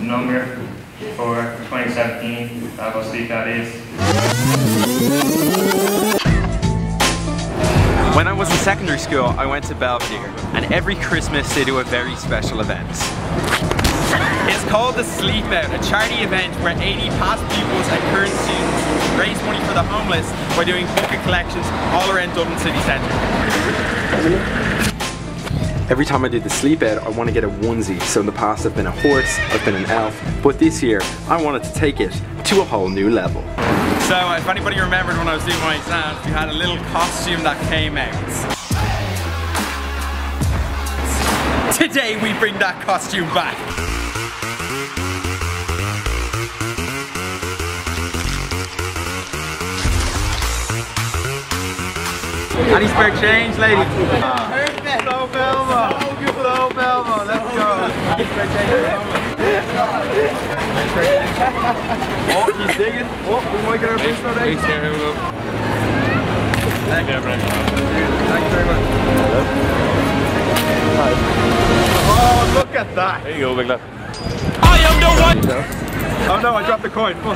number for 2017. I'll go sleep that is. When I was in secondary school, I went to Belvedere, and every Christmas they do a very special event. It's called the Sleep Out, a charity event where 80 past pupils and current students raise money for the homeless by doing bucket collections all around Dublin city centre. Every time I do the Sleep Out, I want to get a onesie. So in the past I've been a horse, I've been an elf, but this year I wanted to take it to a whole new level. So if anybody remembered when I was doing my exams, we had a little costume that came out. Today we bring that costume back. Any spare change, lady? Perfect! Slow Belmo! Slow Belmo, let's go! Any spare change? Oh, he's digging. Oh, we might get our boost out there. Here we go. Thank you very much. Oh, look at that! There you go, big lad. I am the one! Oh no, I dropped the coin. Oh.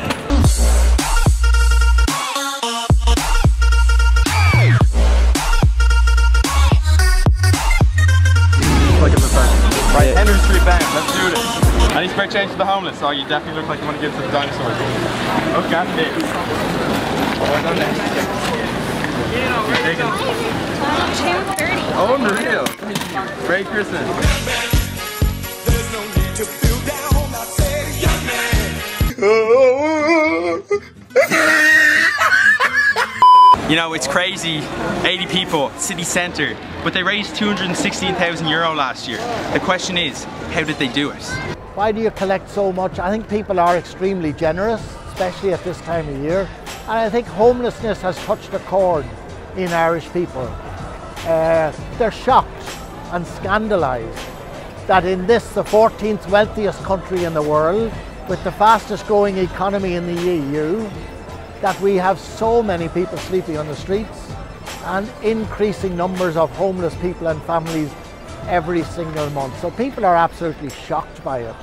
Right, Henry Street Bank, let's do this. Any spare change to the homeless? Oh, you definitely look like you want to give it to the dinosaurs. Okay, I'm it. Oh, unreal. Merry Christmas. There's no need to feel down, I said, young man. You know, it's crazy, 80 people, city centre, but they raised €216,000 last year. The question is, how did they do it? Why do you collect so much? I think people are extremely generous, especially at this time of year. And I think homelessness has touched a chord in Irish people. They're shocked and scandalised that in this, the 14th wealthiest country in the world, with the fastest growing economy in the EU, that we have so many people sleeping on the streets and increasing numbers of homeless people and families every single month. So people are absolutely shocked by it,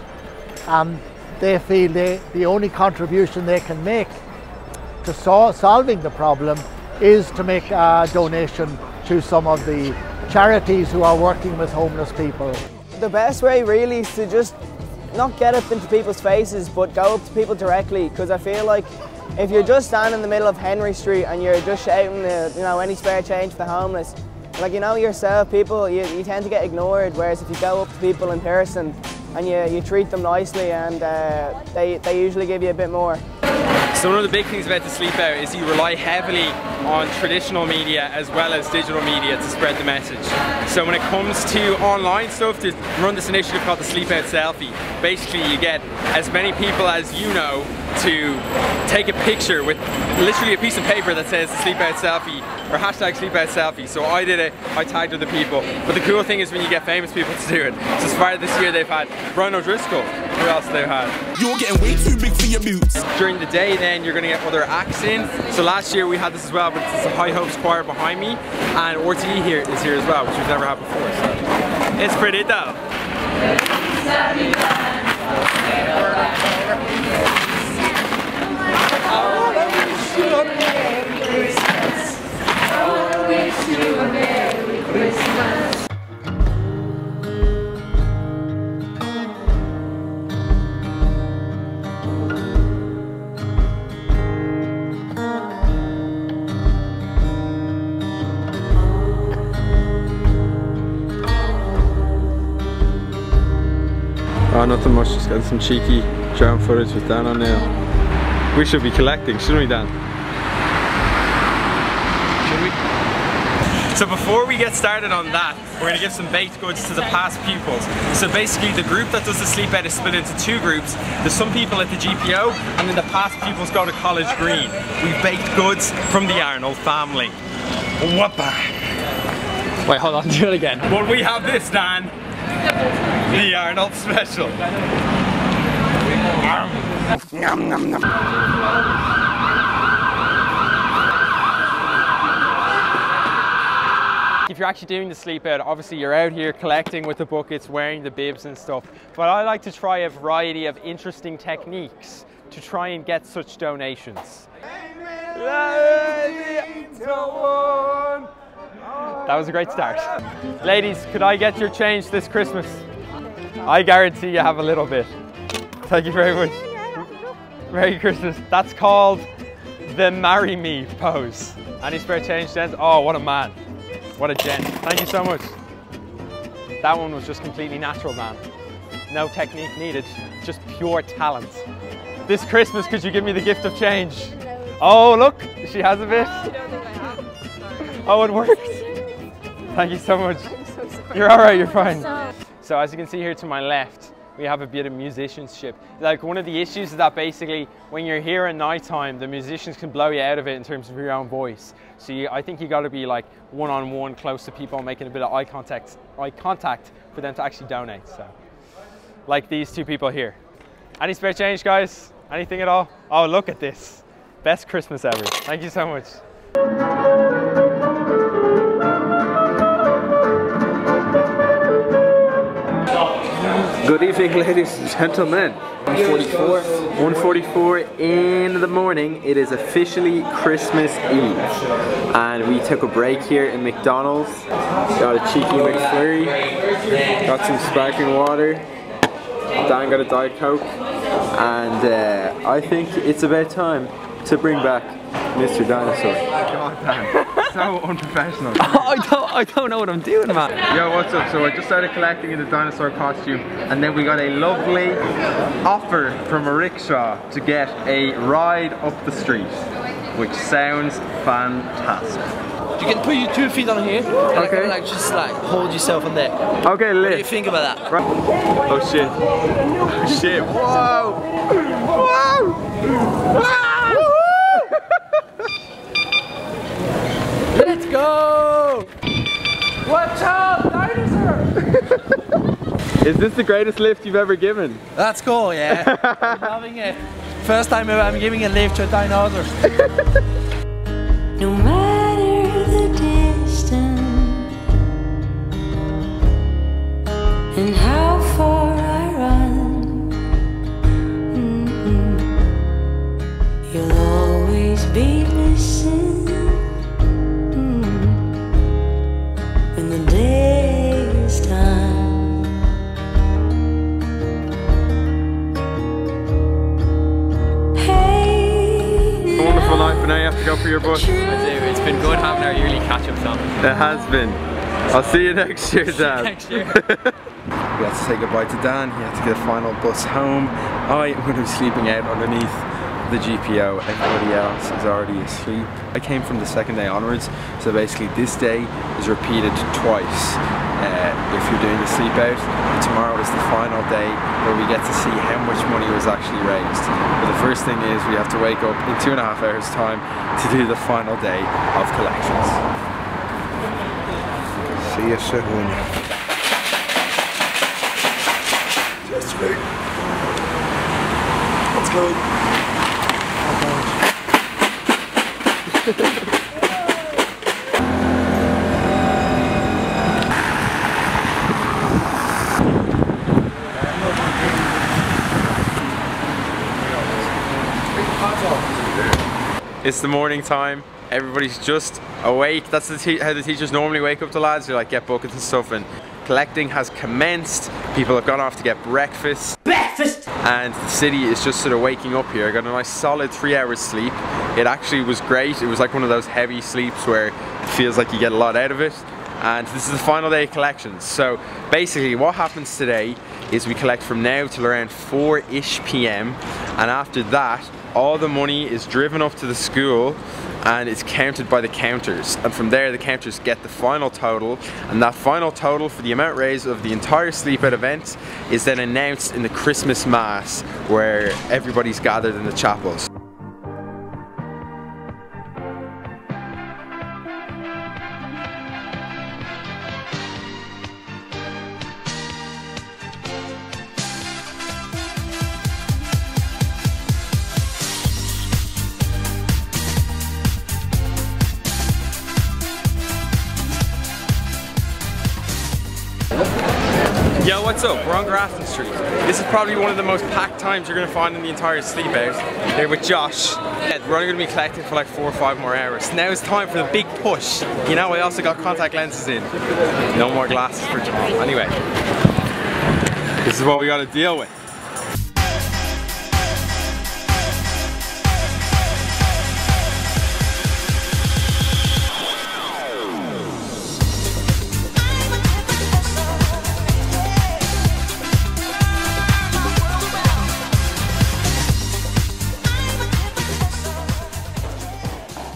and they feel the only contribution they can make to solving the problem is to make a donation to some of the charities who are working with homeless people. The best way really is to just not get up into people's faces, but go up to people directly, because I feel like if you're just standing in the middle of Henry Street and you're just shouting, any spare change for the homeless, like, yourself, people, you tend to get ignored, whereas if you go up to people in person and you treat them nicely, and they usually give you a bit more. So one of the big things about the Sleep Out is you rely heavily on traditional media as well as digital media to spread the message. So when it comes to online stuff, to run this initiative called the Sleep Out Selfie, basically you get as many people as you know to take a picture with literally a piece of paper that says Sleep Out Selfie or hashtag Sleep Out Selfie. So I did it, I tagged other people. But the cool thing is when you get famous people to do it. So as far as this year they've had Brian O'Driscoll. Who else they've had? You're getting way too big for your boots. During the day then you're going to get other acts in. So last year we had this as well, but it's the High Hopes Choir behind me, and RTE here is here as well, which we've never had before. So it's pretty dope. Oh, nothing much, just getting some cheeky drone footage with Dan on now. We should be collecting, shouldn't we, Dan? Should we? So before we get started on that, we're going to give some baked goods to the past pupils. So basically the group that does the Sleep Out is split into two groups. There's some people at the GPO, and then the past pupils go to College Green. We've baked goods from the Arnold family. Whoppa! Wait, hold on, do it again. Well, we have this, Dan. The Arnold special. Nom, nom, nom. if you're actually doing the sleep out, obviously you're out here collecting with the buckets, wearing the bibs and stuff. But I like to try a variety of interesting techniques to try and get such donations. That was a great start. Ladies, could I get your change this Christmas? I guarantee you have a little bit. Thank you very much. Merry Christmas. That's called the marry me pose. Any spare change, gents? Oh, what a man. What a gent. Thank you so much. That one was just completely natural, man. No technique needed, just pure talent. This Christmas, could you give me the gift of change? Oh, look, she has a bit. Oh, it worked. Thank you so much. You're all right, you're fine. So as you can see here to my left, we have a bit of musicianship. Like, one of the issues is that basically when you're here at night time, the musicians can blow you out of it in terms of your own voice. So I think you got to be like one-on-one, close to people, making a bit of eye contact for them to actually donate. So, like these two people here. Any spare change, guys? Anything at all? Oh, look at this. Best Christmas ever. Thank you so much. Good evening, ladies and gentlemen. 1:44 in the morning. It is officially Christmas Eve, and we took a break here in McDonald's. Got a cheeky McFlurry, got some sparkling water. Dan got a Diet Coke, and I think it's about time to bring back Mr. Dinosaur. God, Dan, so unprofessional. I don't know what I'm doing, man. Yo, what's up? So I just started collecting in the dinosaur costume, and then we got a lovely offer from a rickshaw to get a ride up the street, which sounds fantastic. You can put your 2 feet on here, and okay, like just like hold yourself on there. Okay, lift. What do you think about that? Right. Oh shit! Oh shit! Whoa! Whoa! Let's go! Watch out, dinosaur! Is this the greatest lift you've ever given? That's cool, yeah. I'm loving it. First time ever I'm giving a lift to a dinosaur. No matter the distance and how far I run, you'll always be missing. When the day is done, hey, Wonderful night, but now you have to go for your bus. I do. It's been good having our yearly catch-up song. It has been. I'll see you next year, Dan. Next year. We had to say goodbye to Dan. He had to get a final bus home. I am going to be sleeping out underneath the GPO. Everybody else is already asleep. I came from the second day onwards, so basically this day is repeated twice if you're doing the sleep out. Tomorrow is the final day where we get to see how much money was actually raised. But the first thing is we have to wake up in 2.5 hours time to do the final day of collections. See you soon. Just wait. Let's go. It's the morning time. Everybody's just awake. That's how the teachers normally wake up the lads. They're like, get buckets and stuff, and collecting has commenced. People have gone off to get breakfast. And the city is just sort of waking up here. I got a nice solid 3 hours sleep. It actually was great. It was like one of those heavy sleeps where it feels like you get a lot out of it. And this is the final day of collections. So basically what happens today is we collect from now till around 4-ish p.m. and after that all the money is driven up to the school and it's counted by the counters, and from there the counters get the final total, and that final total for the amount raised of the entire sleep out event is then announced in the Christmas Mass where everybody's gathered in the chapels. What's up? We're on Grafton Street. This is probably one of the most packed times you're going to find in the entire sleep out. Here with Josh. Yeah, we're only going to be collecting for like 4 or 5 more hours. Now it's time for the big push. You know, I also got contact lenses in. No more glasses for tomorrow. Anyway, this is what we got to deal with.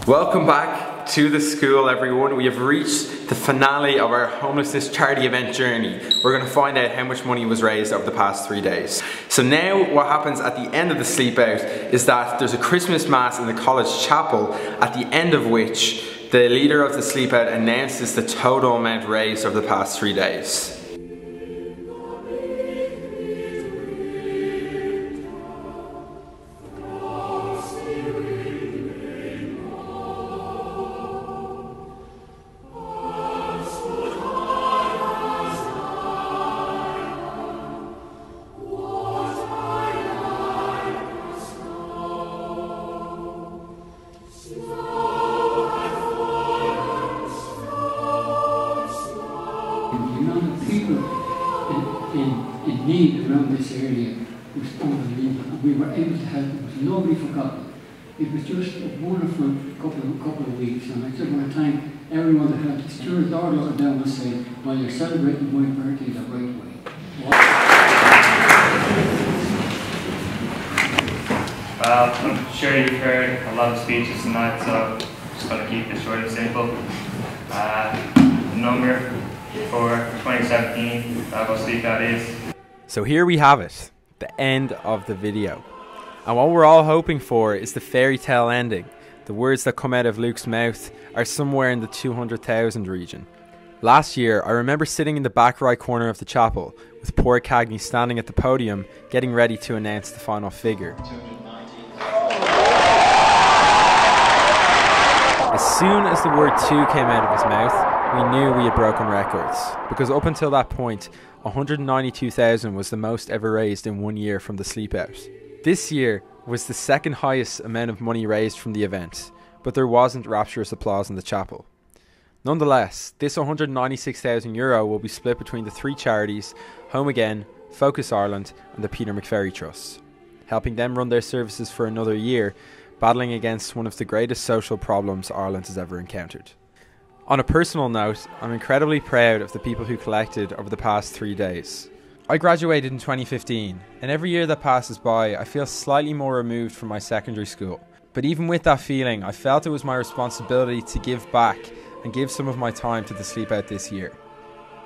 Welcome back to the school, everyone. We have reached the finale of our homelessness charity event journey. We're going to find out how much money was raised over the past 3 days. So now what happens at the end of the sleep out is that there's a Christmas mass in the college chapel, at the end of which the leader of the sleep out announces the total amount raised over the past 3 days. The amount of people in need around this area was unbelievable, and we were able to help. There was nobody forgotten. It was just a wonderful couple of weeks, and I just want to thank everyone that helped. Stuart Arnold down was saying, "Well, you're celebrating my birthday the right way." Well, I'm sure you've heard a lot of speeches tonight, so I'm just going to keep it short and simple. The number for 2017 that will speak out is. So here we have it, the end of the video. And what we're all hoping for is the fairy tale ending. The words that come out of Luke's mouth are somewhere in the 200,000 region. Last year, I remember sitting in the back right corner of the chapel with poor Cagney standing at the podium getting ready to announce the final figure. As soon as the word 2 came out of his mouth, we knew we had broken records, because up until that point, 192,000 was the most ever raised in 1 year from the sleep out. This year was the second highest amount of money raised from the event, but there wasn't rapturous applause in the chapel. Nonetheless, this €196,000 will be split between the 3 charities, Home Again, Focus Ireland and the Peter McVerry Trust, helping them run their services for another year, battling against one of the greatest social problems Ireland has ever encountered. On a personal note, I'm incredibly proud of the people who collected over the past 3 days. I graduated in 2015, and every year that passes by, I feel slightly more removed from my secondary school. But even with that feeling, I felt it was my responsibility to give back and give some of my time to the sleep out this year.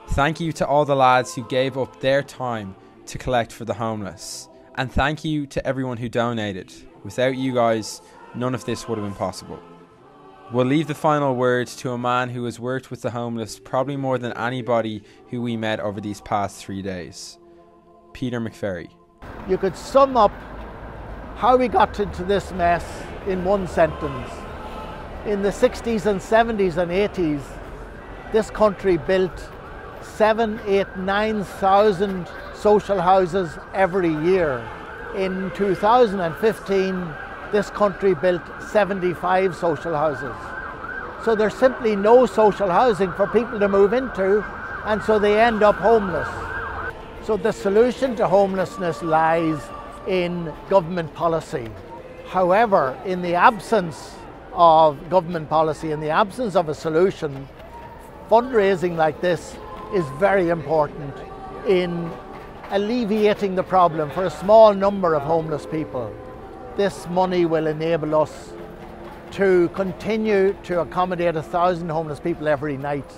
Thank you to all the lads who gave up their time to collect for the homeless. And thank you to everyone who donated. Without you guys, none of this would have been possible. We'll leave the final word to a man who has worked with the homeless probably more than anybody who we met over these past 3 days. Peter McVerry. You could sum up how we got into this mess in one sentence. In the 60s and 70s and 80s, this country built 7, 8, 9,000 social houses every year. In 2015, this country built 75 social houses. So there's simply no social housing for people to move into, and so they end up homeless. So the solution to homelessness lies in government policy. However, in the absence of government policy, in the absence of a solution, fundraising like this is very important in alleviating the problem for a small number of homeless people. This money will enable us to continue to accommodate 1,000 homeless people every night.